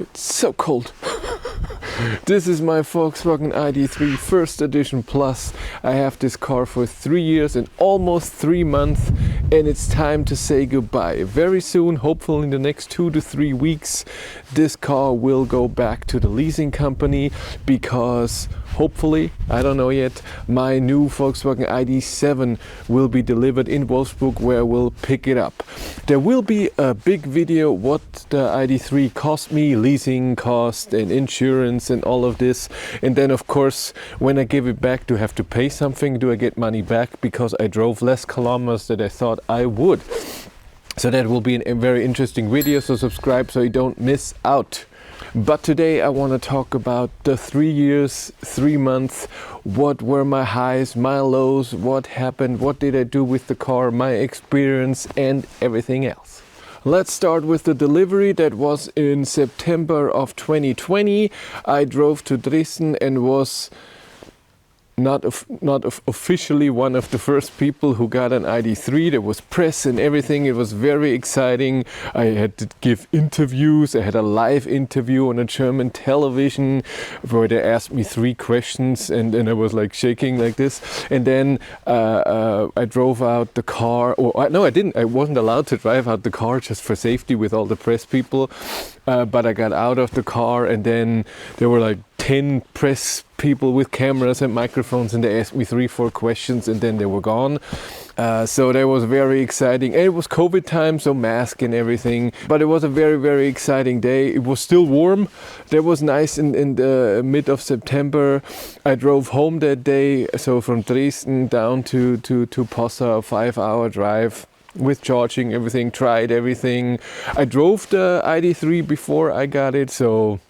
It's so cold. This is my Volkswagen Id.3 first edition plus. I have this car for 3 years and almost 3 months, and it's time to say goodbye. Very soon, hopefully in the next 2 to 3 weeks, this car will go back to the leasing company because hopefully, I don't know yet, my new Volkswagen ID.7 will be delivered in Wolfsburg where we'll pick it up. There will be a big video what the ID.3 cost me, leasing cost and insurance and all of this. And then of course, when I give it back, do I have to pay something? Do I get money back because I drove less kilometers than I thought I would? So that will be a very interesting video, so subscribe so you don't miss out. But today I want to talk about the 3 years, 3 months, what were my highs, my lows, what happened, what did I do with the car, my experience and everything else. Let's start with the delivery. That was in September of 2020. I drove to Dresden and was not officially one of the first people who got an ID.3. There was press and everything. It was very exciting. I had to give interviews. I had a live interview on a German television where they asked me 3 questions and I was like shaking like this. And then I drove out the car. No, I didn't. I wasn't allowed to drive out the car just for safety with all the press people. But I got out of the car and then there were like 10 press people with cameras and microphones and they asked me 3-4 questions and then they were gone. So that was very exciting. And it was COVID time, so mask and everything. But it was a very, very exciting day. It was still warm. That was nice in the mid of September. I drove home that day, so from Dresden down to Possa, a 5-hour drive. With charging everything, tried everything. I drove the ID.3 before I got it, so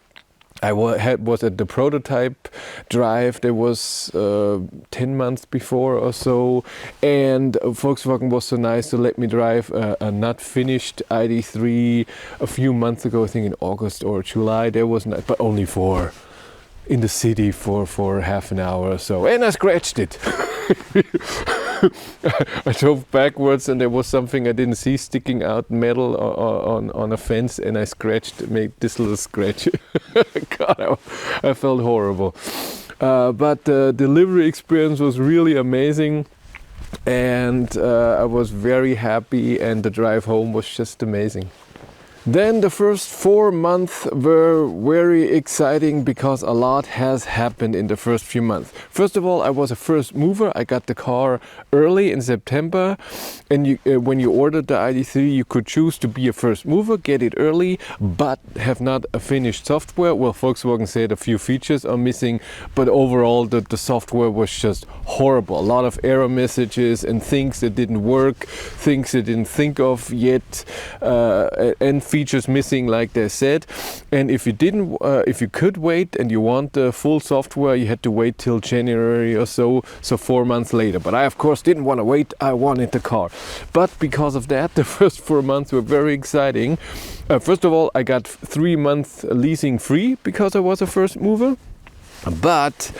I was at the prototype drive. There was 10 months before or so, and Volkswagen was so nice to let me drive a not finished ID.3 a few months ago, I think in August or July. There was not, but only in the city for half an hour or so, and I scratched it. I drove backwards and there was something I didn't see sticking out metal on a fence and I made this little scratch. God, I felt horrible. But the delivery experience was really amazing and I was very happy and the drive home was just amazing. Then the first 4 months were very exciting because a lot has happened in the first few months. First of all, I was a first mover. I got the car early in September, and when you ordered the ID.3, you could choose to be a first mover, get it early, but have not a finished software. Well, Volkswagen said a few features are missing, but overall the software was just horrible. A lot of error messages and things that didn't work, things they didn't think of yet, and features missing like they said. And if you could wait and you want the full software, you had to wait till January or so 4 months later. But I of course didn't want to wait. I wanted the car. But because of that, the first 4 months were very exciting. First of all, I got 3 months leasing free because I was a first mover. But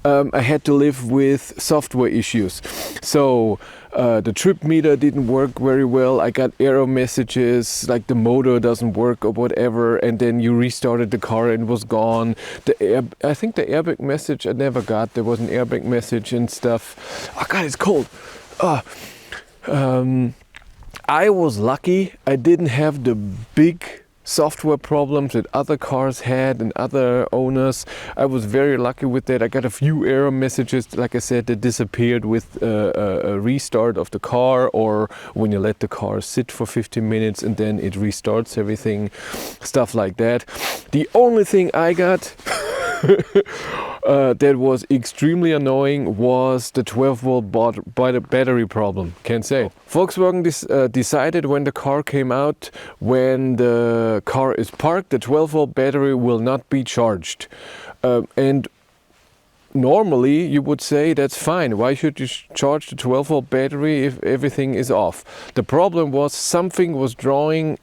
I had to live with software issues. So the trip meter didn't work very well. I got error messages like the motor doesn't work or whatever, and then you restarted the car and it was gone. I think the airbag message I never got. There was an airbag message and stuff. Oh God, it's cold. I was lucky. I didn't have the big software problems that other cars had and other owners. I was very lucky with that. I got a few error messages, like I said, that disappeared with a restart of the car, or when you let the car sit for 15 minutes and then it restarts everything, stuff like that. The only thing I got that was extremely annoying was the 12-volt battery problem. Can't say. Volkswagen decided when the car came out, when the car is parked, the 12-volt battery will not be charged. And normally you would say that's fine. Why should you charge the 12-volt battery if everything is off? The problem was something was drawing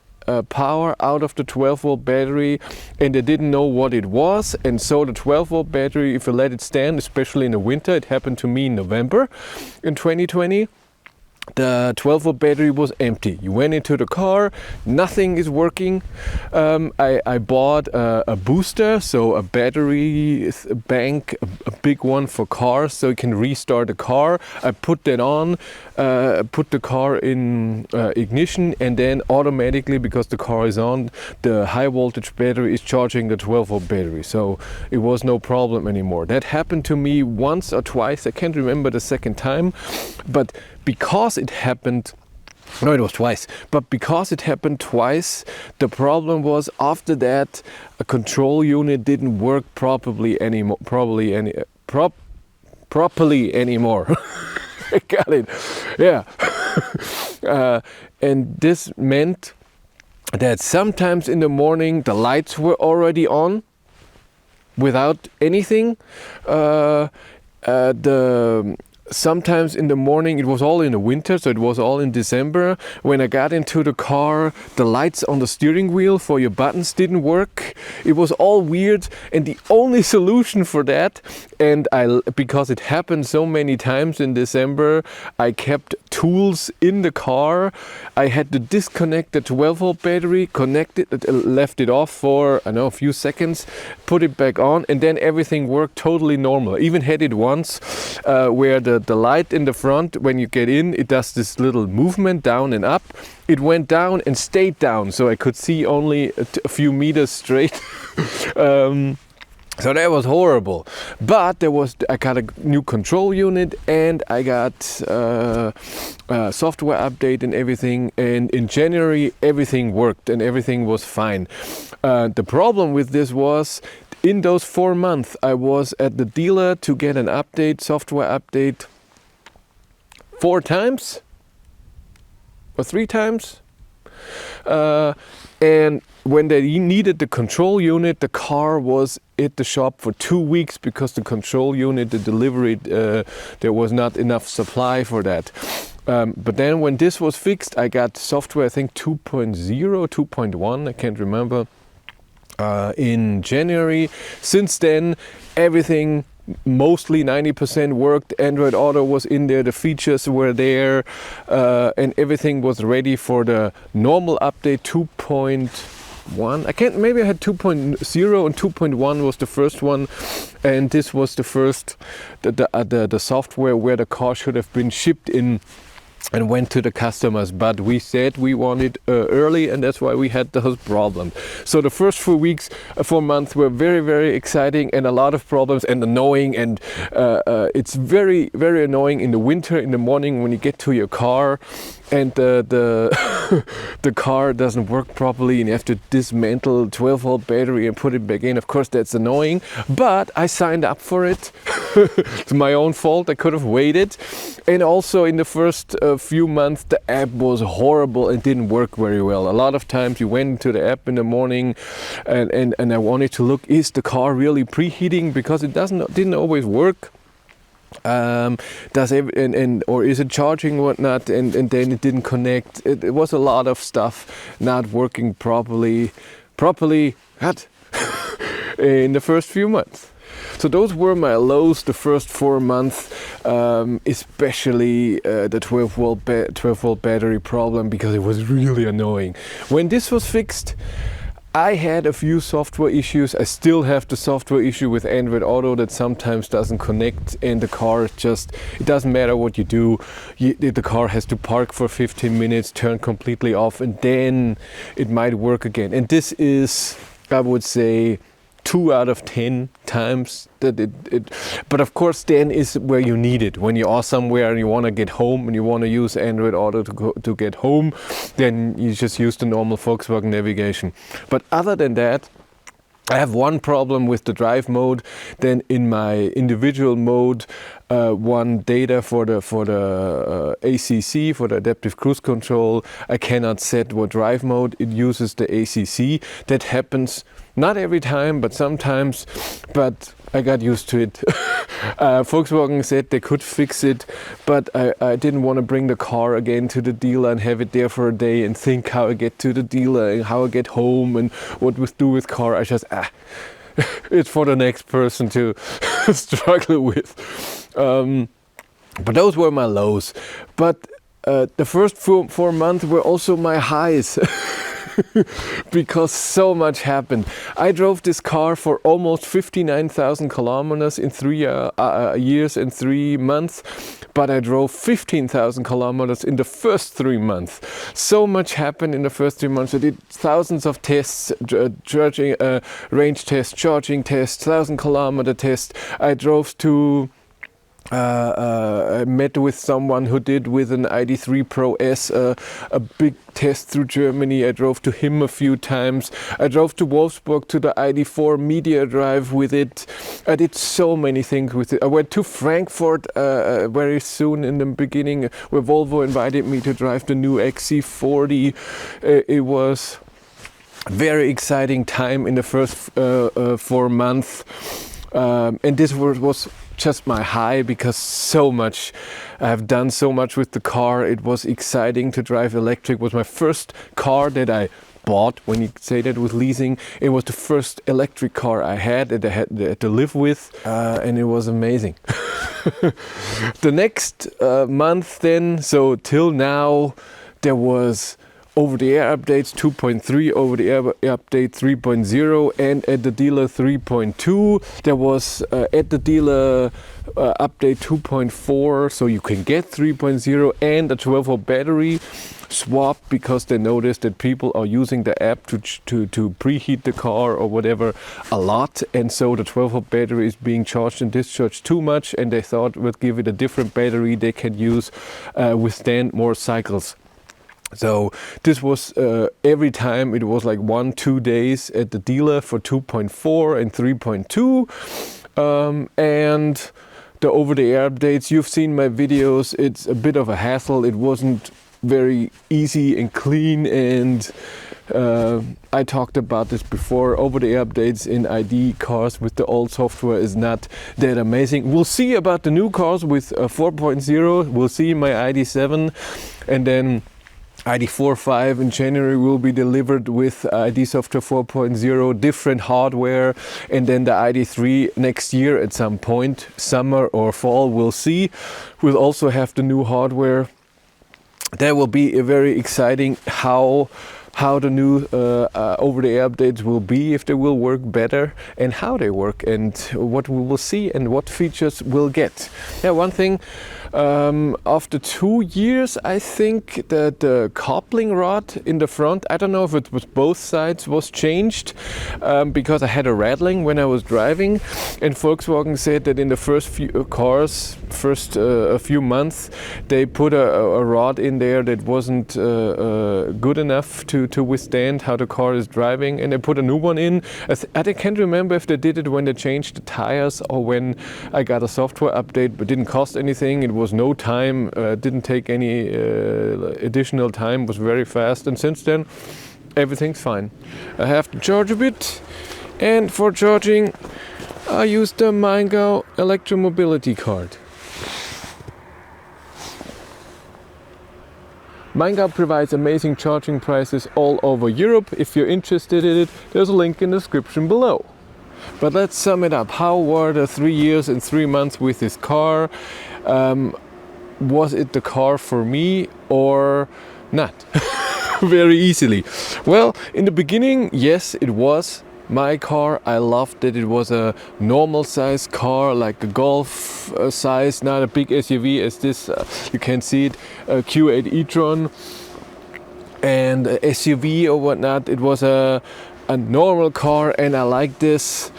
power out of the 12-volt battery and they didn't know what it was, and so the 12-volt battery, if you let it stand, especially in the winter, it happened to me in November in 2020, the 12-volt battery was empty. You went into the car, nothing is working. I bought a booster, so a battery bank, a big one for cars, so you can restart the car. I put that on, put the car in ignition, and then automatically, because the car is on, the high voltage battery is charging the 12-volt battery. So it was no problem anymore. That happened to me once or twice. I can't remember the second time, but because it happened, no, it was twice, but because it happened twice, the problem was after that a control unit didn't work properly anymore. Properly anymore. I got it. Yeah. And this meant that sometimes in the morning the lights were already on without anything. Sometimes in the morning, it was all in the winter, so it was all in December. When I got into the car, the lights on the steering wheel for your buttons didn't work. It was all weird, and the only solution for that, and because it happened so many times in December, I kept tools in the car. I had to disconnect the 12-volt battery, connect it, left it off for, I don't know, a few seconds, put it back on, and then everything worked totally normal. I even had it once where the light in the front, when you get in, it does this little movement down and up. It went down and stayed down, so I could see only a few meters straight. So that was horrible. But I got a new control unit, and I got a software update and everything. And in January, everything worked and everything was fine. The problem with this was, in those 4 months, I was at the dealer to get an update, software update, 4 times or 3 times. And when they needed the control unit, the car was at the shop for 2 weeks because the control unit, the delivery, there was not enough supply for that. But then when this was fixed, I got software, I think 2.0, 2.1, I can't remember. In January. Since then, everything, mostly 90% worked. Android Auto was in there, the features were there, and everything was ready for the normal update 2.1. Maybe I had 2.0 and 2.1 was the first one, and this was the first, the software where the car should have been shipped in and went to the customers, but we said we wanted early, and that's why we had those problems. So the first 4 months were very, very exciting, and a lot of problems and annoying, and it's very, very annoying in the winter, in the morning when you get to your car and the car doesn't work properly and you have to dismantle 12-volt battery and put it back in. Of course, that's annoying, but I signed up for it. It's my own fault. I could have waited. And also in the first few months, the app was horrible and didn't work very well. A lot of times you went into the app in the morning and I wanted to look, is the car really preheating? Because it didn't always work. Or is it charging whatnot, and then it didn't connect. It was a lot of stuff not working properly in the first few months. So those were my lows the first 4 months, especially the 12-volt battery problem, because it was really annoying. When this was fixed, I had a few software issues. I still have the software issue with Android Auto that sometimes doesn't connect, and the car it doesn't matter what you do. The car has to park for 15 minutes, turn completely off, and then it might work again. And this is, I would say, 2 out of 10 times that but of course then is where you need it. When you are somewhere and you want to get home and you want to use Android Auto to get home, then you just use the normal Volkswagen navigation. But other than that, I have one problem with the drive mode. Then in my individual mode, one data for the ACC, for the adaptive cruise control, I cannot set what drive mode. It uses the ACC. That happens not every time, but sometimes. But I got used to it. Volkswagen said they could fix it, but I didn't want to bring the car again to the dealer and have it there for a day and think how I get to the dealer and how I get home and what we do with car. I just, it's for the next person to struggle with. But those were my lows. But the first 4 months were also my highs. Because so much happened. I drove this car for almost 59,000 kilometers in 3 years and 3 months, but I drove 15,000 kilometers in the first 3 months. So much happened in the first 3 months. I did thousands of tests, charging, range tests, charging tests, 1,000-kilometer tests. I drove to I met with someone who did with an Id.3 Pro S a big test through Germany. I drove to him a few times. I drove to Wolfsburg to the Id.4 media drive with it. I did so many things with it. I went to Frankfurt very soon in the beginning, where Volvo invited me to drive the new XC40. It was a very exciting time in the first 4 months. And this was just my high, because so much I have done so much with the car. It was exciting to drive electric. It was my first car that I bought, when you say that with leasing. It was the first electric car I had that I had to live with, and it was amazing. The next month then, so till now, there was over-the-air updates 2.3, over-the-air update 3.0, and at the dealer 3.2. There was at the dealer update 2.4, so you can get 3.0, and a 12-volt battery swap, because they noticed that people are using the app to preheat the car or whatever a lot, and so the 12-volt battery is being charged and discharged too much, and they thought we'd give it a different battery they can use, withstand more cycles. So this was every time, it was like 1-2 days at the dealer for 2.4 and 3.2. And the over-the-air updates, you've seen my videos, it's a bit of a hassle. It wasn't very easy and clean, and I talked about this before. Over-the-air updates in ID cars with the old software is not that amazing. We'll see about the new cars with 4.0. We'll see my ID.7, and then ID.4.5 in January will be delivered with ID software 4.0, different hardware, and then the ID.3 next year at some point, summer or fall, we'll see. We'll also have the new hardware. That will be very exciting how the new over-the-air updates will be, if they will work better, and how they work, and what we will see and what features we'll get. Yeah, one thing, after 2 years, I think that the coupling rod in the front, I don't know if it was both sides, was changed, because I had a rattling when I was driving, and Volkswagen said that in the first few cars, a few months, they put a rod in there that wasn't good enough to withstand how the car is driving, and they put a new one in. I can't remember if they did it when they changed the tires or when I got a software update, but didn't cost anything. It was no time, didn't take any additional time, was very fast, and since then everything's fine. I have to charge a bit, and for charging I use the mach-e electromobility card. mach-e provides amazing charging prices all over Europe. If you're interested in it, there's a link in the description below. But let's sum it up. How were the 3 years and 3 months with this car? Was it the car for me or not? Very easily. Well, in the beginning, yes, it was my car. I loved that it was a normal size car, like a Golf size, not a big SUV as this. You can see it, Q8 e-tron, and a SUV or whatnot. It was a normal car, and I like this.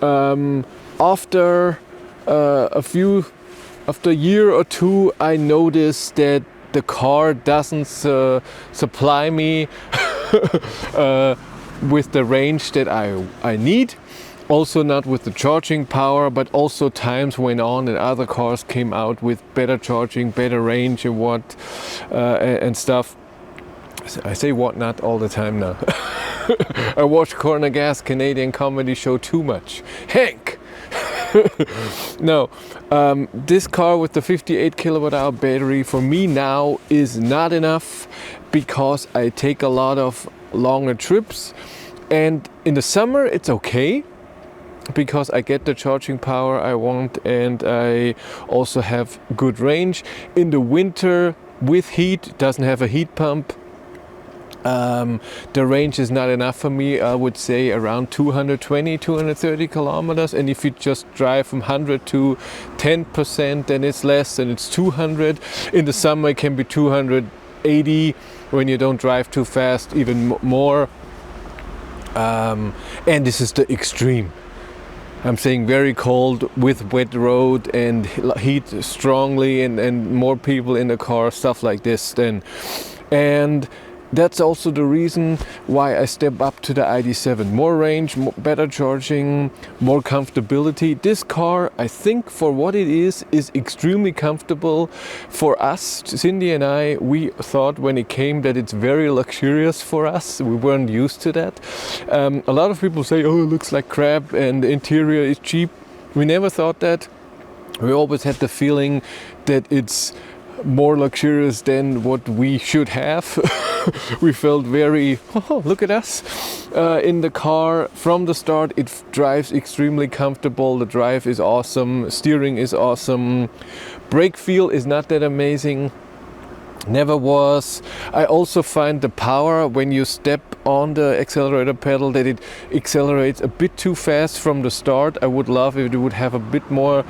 After a year or two, I noticed that the car doesn't supply me with the range that I need. Also not with the charging power, but also times went on and other cars came out with better charging, better range and stuff. I say whatnot all the time now. I watch Corner Gas Canadian comedy show too much. Hank! No, this car with the 58 kilowatt hour battery for me now is not enough, because I take a lot of longer trips, and in the summer it's okay because I get the charging power I want and I also have good range. In the winter with heat. It doesn't have a heat pump. The range is not enough for me. I would say around 220, 230 kilometers. And if you just drive from 100 to 10%, then it's less, and it's 200. In the summer, it can be 280 when you don't drive too fast, even more. And this is the extreme. I'm saying very cold with wet road and heat strongly, and more people in the car, stuff like this then. And that's also the reason why I step up to the ID.7. More range, better charging, more comfortability. This car, I think for what it is extremely comfortable. For us, Cindy and I, we thought when it came that it's very luxurious for us. We weren't used to that. A lot of people say, oh, it looks like crap and the interior is cheap. We never thought that. We always had the feeling that it's more luxurious than what we should have. We felt very, oh, look at us. In the car from the start, it drives extremely comfortable. The drive is awesome. Steering is awesome. Brake feel is not that amazing. Never was. I also find the power when you step on the accelerator pedal that it accelerates a bit too fast from the start. I would love if it would have a bit more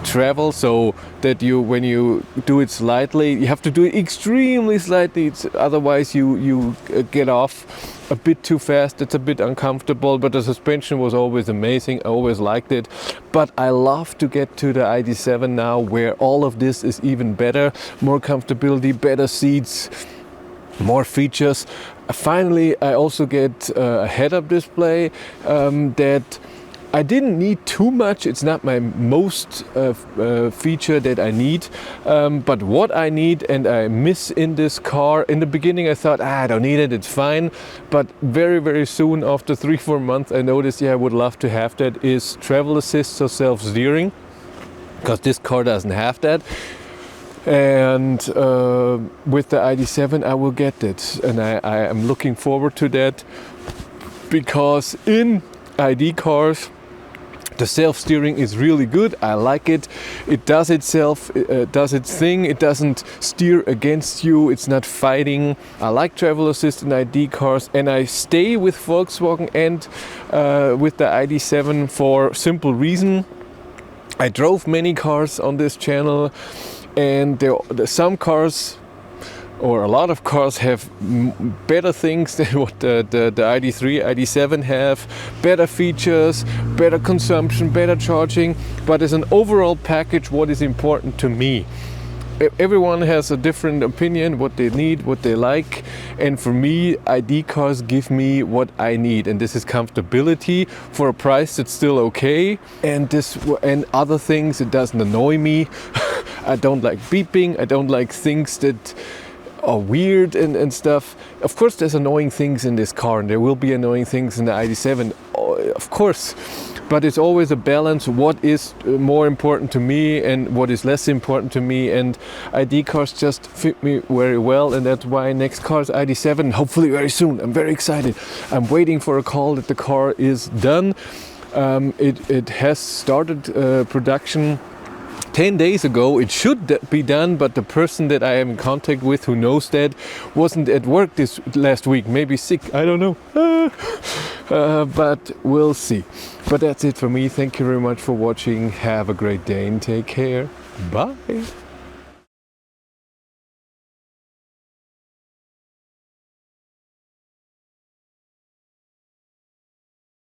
travel, so that when you do it slightly, you have to do it extremely slightly. Otherwise you get off a bit too fast. It's a bit uncomfortable, but the suspension was always amazing. I always liked it, but I love to get to the ID.7 now, where all of this is even better. More comfortability, better seats, more features. Finally, I also get a head-up display that I didn't need too much. It's not my most feature that I need, but what I need and I miss in this car. In the beginning I thought, I don't need it, it's fine. But very, very soon, after 3-4 months, I noticed, yeah, I would love to have that, is travel assist, so self-steering, because this car doesn't have that. And with the ID.7 I will get it, and I am looking forward to that, because in ID cars the self-steering is really good. I like it. It does itself, it does its thing. It doesn't steer against you. It's not fighting. I like travel assist in ID cars, and I stay with Volkswagen and with the ID.7 for simple reason. I drove many cars on this channel, and some cars, or a lot of cars, have better things than what the Id.3, ID.7 have. Better features, better consumption, better charging. But as an overall package, what is important to me? Everyone has a different opinion, what they need, what they like. And for me, ID cars give me what I need. And this is comfortability for a price that's still okay. And other things, it doesn't annoy me. I don't like beeping. I don't like things that are weird and stuff. Of course there's annoying things in this car, and there will be annoying things in the ID.7, of course, but it's always a balance. What is more important to me and what is less important to me, and ID cars just fit me very well, and that's why next car is ID.7, hopefully very soon. I'm very excited. I'm waiting for a call that the car is done. It has started production 10 days ago. It should be done, but the person that I am in contact with who knows that wasn't at work this last week, maybe sick, I don't know. But we'll see. But that's it for me. Thank you very much for watching. Have a great day and take care. Bye.